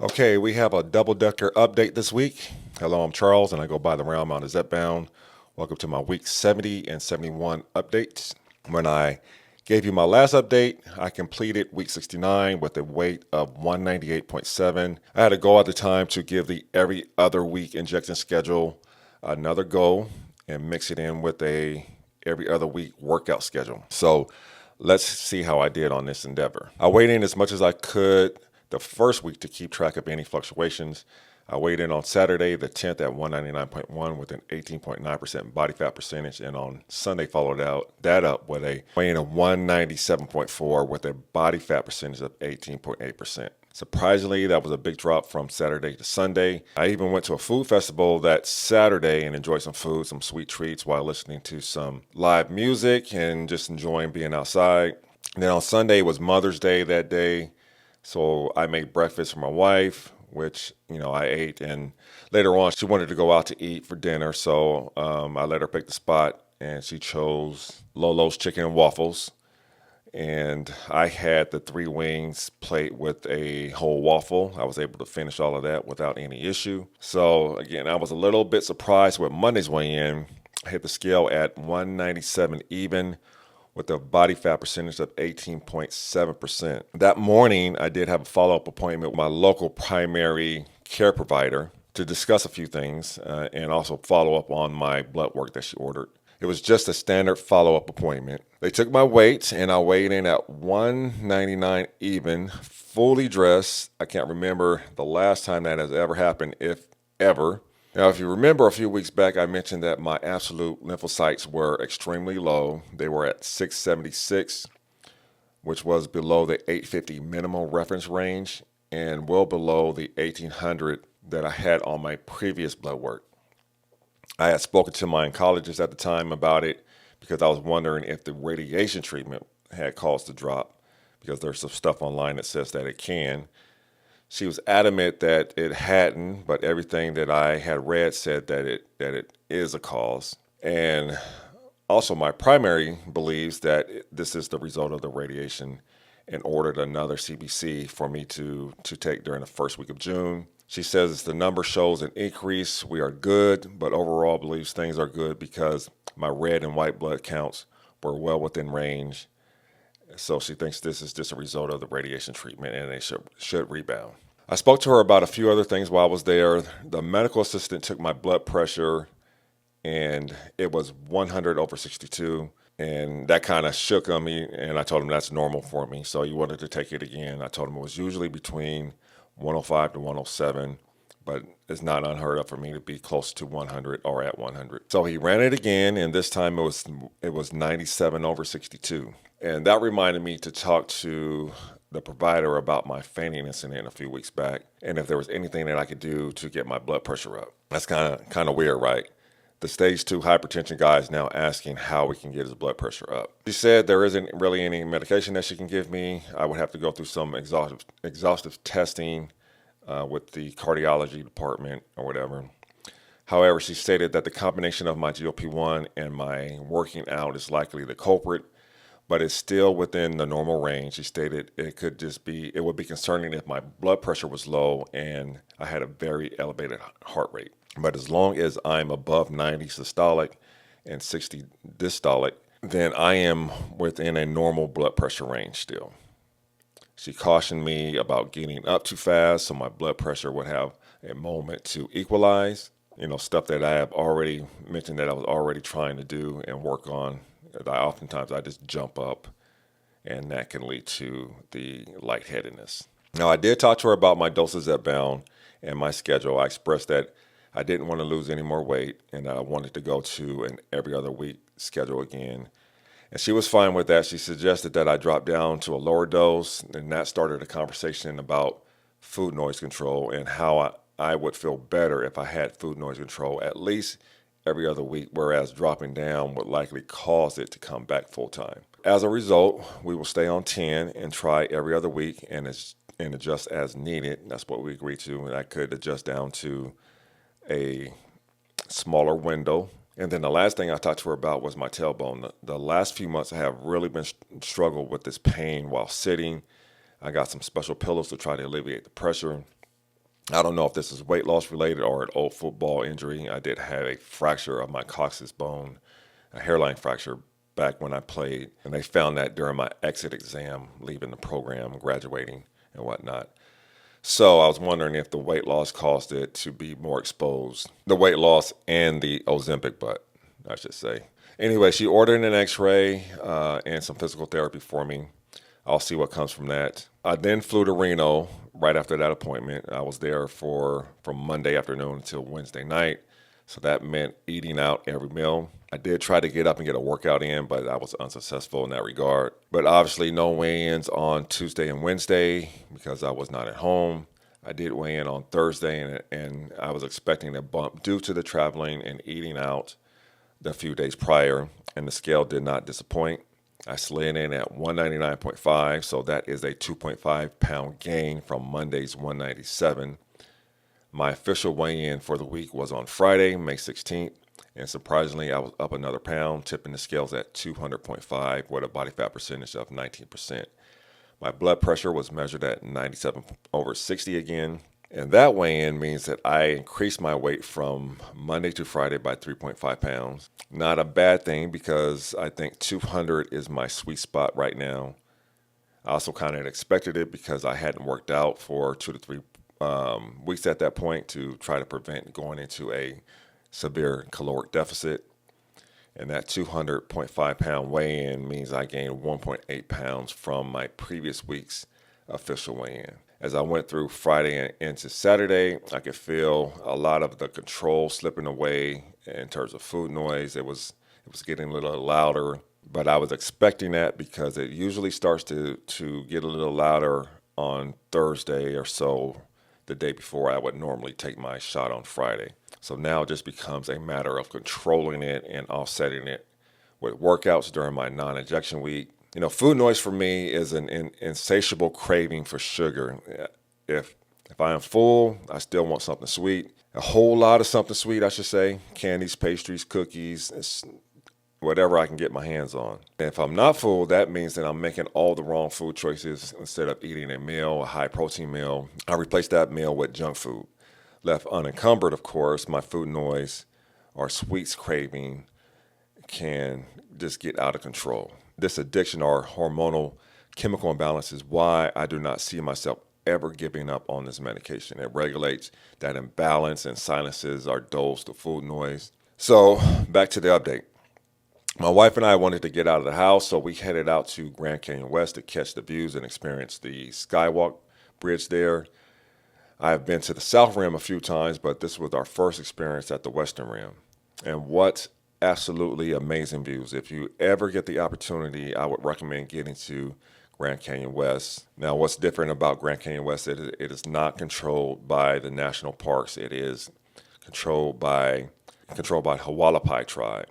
Okay, we have a double-decker update this week. Hello, I'm Charles, and I go by the round mound of Zepbound. Welcome to my week 70 and 71 updates. When I gave you my last update, I completed week 69 with a weight of 198.7. I had a goal at the time to give the every other week injection schedule another go and mix it in with a every other week workout schedule. So let's see how I did on this endeavor. I weighed in as much as I could the first week to keep track of any fluctuations. I weighed in on Saturday, the 10th at 199.1 with an 18.9% body fat percentage, and on Sunday followed that up with a weigh in of 197.4 with a body fat percentage of 18.8%. Surprisingly, that was a big drop from Saturday to Sunday. I even went to a food festival that Saturday and enjoyed some food, some sweet treats while listening to some live music and just enjoying being outside. And then on Sunday was Mother's Day that day. So I made breakfast for my wife, which, I ate. And later on, she wanted to go out to eat for dinner. So I let her pick the spot, and she chose Lolo's Chicken and Waffles. And I had the 3 wings plate with a whole waffle. I was able to finish all of that without any issue. So again, I was a little bit surprised with Monday's weigh-in. I hit the scale at 197 even, with a body fat percentage of 18.7%. That morning, I did have a follow-up appointment with my local primary care provider to discuss a few things and also follow up on my blood work that she ordered. It was just a standard follow-up appointment. They took my weight, and I weighed in at 199 even, fully dressed. I can't remember the last time that has ever happened, if ever. Now, if you remember a few weeks back, I mentioned that my absolute lymphocytes were extremely low. They were at 676, which was below the 850 minimum reference range and well below the 1800 that I had on my previous blood work. I had spoken to my oncologist at the time about it because I was wondering if the radiation treatment had caused the drop, because there's some stuff online that says that it can. She was adamant that it hadn't, but everything that I had read said that it is a cause. And also my primary believes that this is the result of the radiation and ordered another CBC for me to take during the first week of June. She says the number shows an increase. We are good, but overall believes things are good because my red and white blood counts were well within range. So she thinks this is just a result of the radiation treatment and they should rebound. I spoke to her about a few other things while I was there. The medical assistant took my blood pressure and it was 100 over 62. And that kind of shook on me, and I told him that's normal for me. So he wanted to take it again. I told him it was usually between 105 to 107, but it's not unheard of for me to be close to 100 or at 100. So he ran it again, and this time it was 97 over 62. And that reminded me to talk to the provider about my fainting incident a few weeks back, and if there was anything that I could do to get my blood pressure up. That's kind of weird, right? The stage 2 hypertension guy is now asking how we can get his blood pressure up. She said there isn't really any medication that she can give me. I would have to go through some exhaustive testing with the cardiology department or whatever. However, she stated that the combination of my GLP-1 and my working out is likely the culprit, but it's still within the normal range. She stated it would be concerning if my blood pressure was low and I had a very elevated heart rate. But as long as I'm above 90 systolic and 60 dystolic, then I am within a normal blood pressure range still. She cautioned me about getting up too fast so my blood pressure would have a moment to equalize. Stuff that I have already mentioned that I was already trying to do and work on. Oftentimes I just jump up, and that can lead to the lightheadedness. Now, I did talk to her about my doses at Zepbound and my schedule. I expressed that I didn't want to lose any more weight, and I wanted to go to an every other week schedule again. And she was fine with that. She suggested that I drop down to a lower dose, and that started a conversation about food noise control and how I would feel better if I had food noise control at least every other week, whereas dropping down would likely cause it to come back full time. As a result, we will stay on 10 and try every other week and adjust as needed. That's what we agreed to, and I could adjust down to a smaller window. And then the last thing I talked to her about was my tailbone. The last few months I have really been struggled with this pain while sitting. I got some special pillows to try to alleviate the pressure. I don't know if this is weight loss related or an old football injury. I did have a fracture of my coccyx bone, a hairline fracture back when I played, and they found that during my exit exam, leaving the program, graduating, and whatnot. So I was wondering if the weight loss caused it to be more exposed. The weight loss and the Ozempic butt, I should say. Anyway, she ordered an x-ray and some physical therapy for me. I'll see what comes from that. I then flew to Reno right after that appointment. I was there from Monday afternoon until Wednesday night. So that meant eating out every meal. I did try to get up and get a workout in, but I was unsuccessful in that regard. But obviously no weigh-ins on Tuesday and Wednesday because I was not at home. I did weigh in on Thursday, and I was expecting a bump due to the traveling and eating out the few days prior, and the scale did not disappoint. I slid in at 199.5, so that is a 2.5 pound gain from Monday's 197. My official weigh-in for the week was on Friday, May 16th, and surprisingly, I was up another pound, tipping the scales at 200.5 with a body fat percentage of 19%. My blood pressure was measured at 97/60 again, and that weigh-in means that I increased my weight from Monday to Friday by 3.5 pounds. Not a bad thing because I think 200 is my sweet spot right now. I also kind of expected it because I hadn't worked out for 2 to 3 weeks at that point to try to prevent going into a severe caloric deficit. And that 200.5 pound weigh-in means I gained 1.8 pounds from my previous week's official weigh-in. As I went through Friday into Saturday, I could feel a lot of the control slipping away in terms of food noise. It was getting a little louder, but I was expecting that because it usually starts to get a little louder on Thursday or so, the day before I would normally take my shot on Friday. So now it just becomes a matter of controlling it and offsetting it with workouts during my non-injection week. You know, food noise for me is an insatiable craving for sugar. If I am full, I still want something sweet. A whole lot of something sweet, I should say. Candies, pastries, cookies, whatever I can get my hands on. And if I'm not full, that means that I'm making all the wrong food choices. Instead of eating a meal, a high protein meal, I replace that meal with junk food. Left unencumbered, of course, my food noise or sweets craving can just get out of control. This addiction or hormonal chemical imbalance is why I do not see myself ever giving up on this medication. It regulates that imbalance and silences our dose to food noise. So back to the update. My wife and I wanted to get out of the house, so we headed out to Grand Canyon West to catch the views and experience the Skywalk Bridge there. I've been to the South Rim a few times, but this was our first experience at the Western Rim. And what absolutely amazing views. If you ever get the opportunity, I would recommend getting to Grand Canyon West. Now, what's different about Grand Canyon West, it is not controlled by the national parks. It is controlled by Hualapai tribe.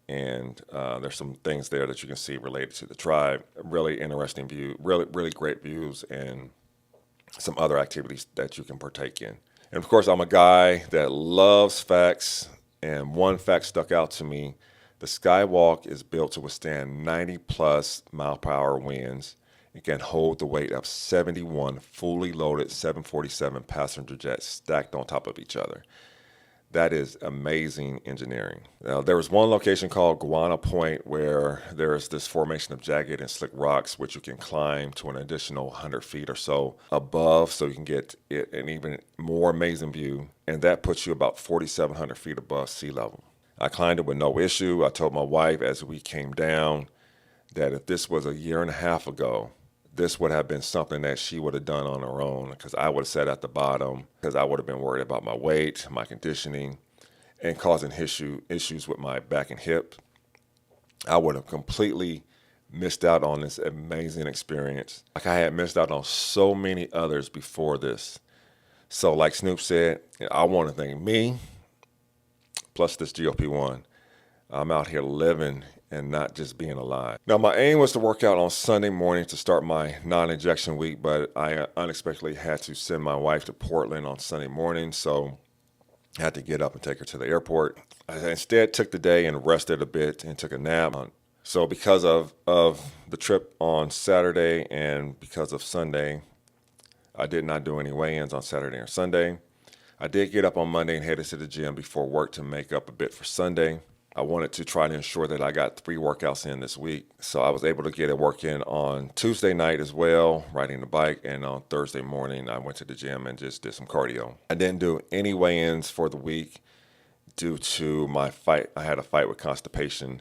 And there's some things there that you can see related to the tribe. Really interesting view, really great views, and some other activities that you can partake in. And of course, I'm a guy that loves facts, and one fact stuck out to me. The Skywalk is built to withstand 90 plus mile per hour winds. It can hold the weight of 71 fully loaded 747 passenger jets stacked on top of each other. That is amazing engineering. Now, there was one location called Guana Point where there's this formation of jagged and slick rocks, which you can climb to an additional 100 feet or so above, so you can get an even more amazing view. And that puts you about 4,700 feet above sea level. I climbed it with no issue. I told my wife as we came down that if this was a year and a half ago, this would have been something that she would have done on her own, because I would have sat at the bottom, because I would have been worried about my weight, my conditioning, and causing issues with my back and hip. I would have completely missed out on this amazing experience. Like I had missed out on so many others before this. So like Snoop said, I want to thank me, plus this GOP1. I'm out here living and not just being alive. Now, my aim was to work out on Sunday morning to start my non-injection week, but I unexpectedly had to send my wife to Portland on Sunday morning, so I had to get up and take her to the airport. I instead took the day and rested a bit and took a nap. So because of the trip on Saturday and because of Sunday, I did not do any weigh-ins on Saturday or Sunday. I did get up on Monday and headed to the gym before work to make up a bit for Sunday. I wanted to try to ensure that I got 3 workouts in this week. So I was able to get a work in on Tuesday night as well, riding the bike. And on Thursday morning, I went to the gym and just did some cardio. I didn't do any weigh-ins for the week due to my fight. I had a fight with constipation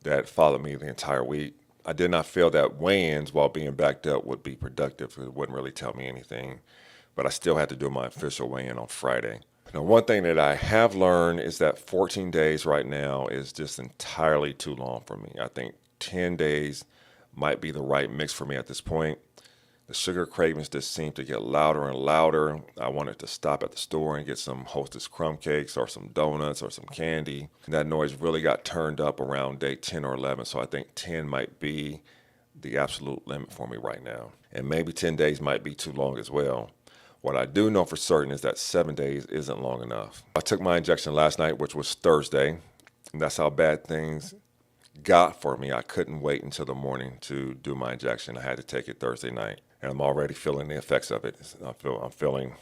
that followed me the entire week. I did not feel that weigh-ins while being backed up would be productive. It wouldn't really tell me anything. But I still had to do my official weigh-in on Friday. Now, one thing that I have learned is that 14 days right now is just entirely too long for me. I think 10 days might be the right mix for me at this point. The sugar cravings just seem to get louder and louder. I wanted to stop at the store and get some Hostess crumb cakes or some donuts or some candy. And that noise really got turned up around day 10 or 11, so I think 10 might be the absolute limit for me right now. And maybe 10 days might be too long as well. What I do know for certain is that 7 days isn't long enough. I took my injection last night, which was Thursday, and that's how bad things got for me. I couldn't wait until the morning to do my injection. I had to take it Thursday night, and I'm already feeling the effects of it. I'm feeling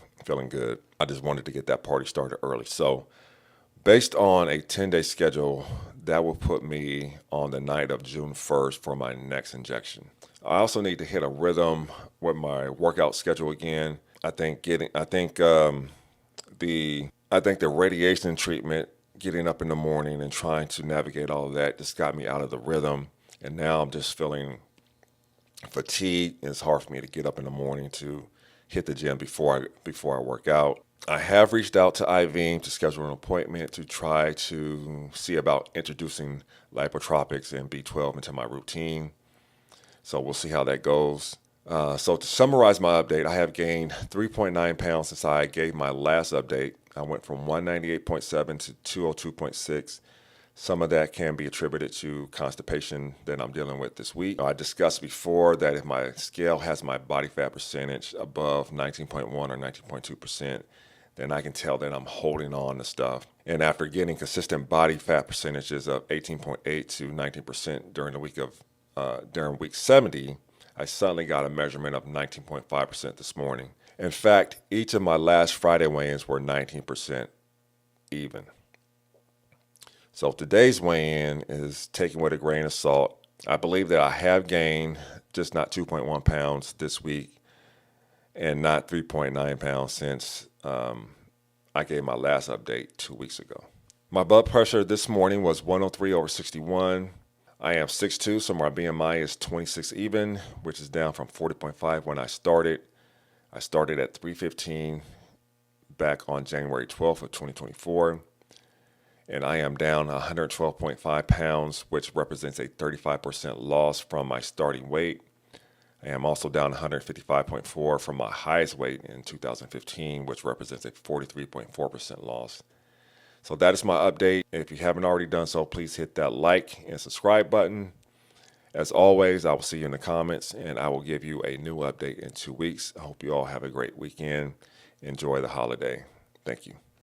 good. I just wanted to get that party started early. So based on a 10-day schedule, that will put me on the night of June 1st for my next injection. I also need to hit a rhythm with my workout schedule again. I think the radiation treatment, getting up in the morning and trying to navigate all of that just got me out of the rhythm. And now I'm just feeling fatigued. It's hard for me to get up in the morning to hit the gym before I work out. I have reached out to IVM to schedule an appointment to try to see about introducing lipotropics and B12 into my routine. So we'll see how that goes. So to summarize my update, I have gained 3.9 pounds since I gave my last update. I went from 198.7 to 202.6. Some of that can be attributed to constipation that I'm dealing with this week. I discussed before that if my scale has my body fat percentage above 19.1 or 19.2%, then I can tell that I'm holding on to stuff. And after getting consistent body fat percentages of 18.8 to 19% during week 70, I suddenly got a measurement of 19.5% this morning. In fact, each of my last Friday weigh-ins were 19% even. So today's weigh-in is taken with a grain of salt. I believe that I have gained just not 2.1 pounds this week and not 3.9 pounds since I gave my last update 2 weeks ago. My blood pressure this morning was 103/61. I am 6'2", so my BMI is 26 even, which is down from 40.5 when I started. I started at 315 back on January 12th of 2024. And I am down 112.5 pounds, which represents a 35% loss from my starting weight. I am also down 155.4 from my highest weight in 2015, which represents a 43.4% loss. So that is my update. If you haven't already done so, please hit that like and subscribe button. As always, I will see you in the comments, and I will give you a new update in 2 weeks. I hope you all have a great weekend. Enjoy the holiday. Thank you.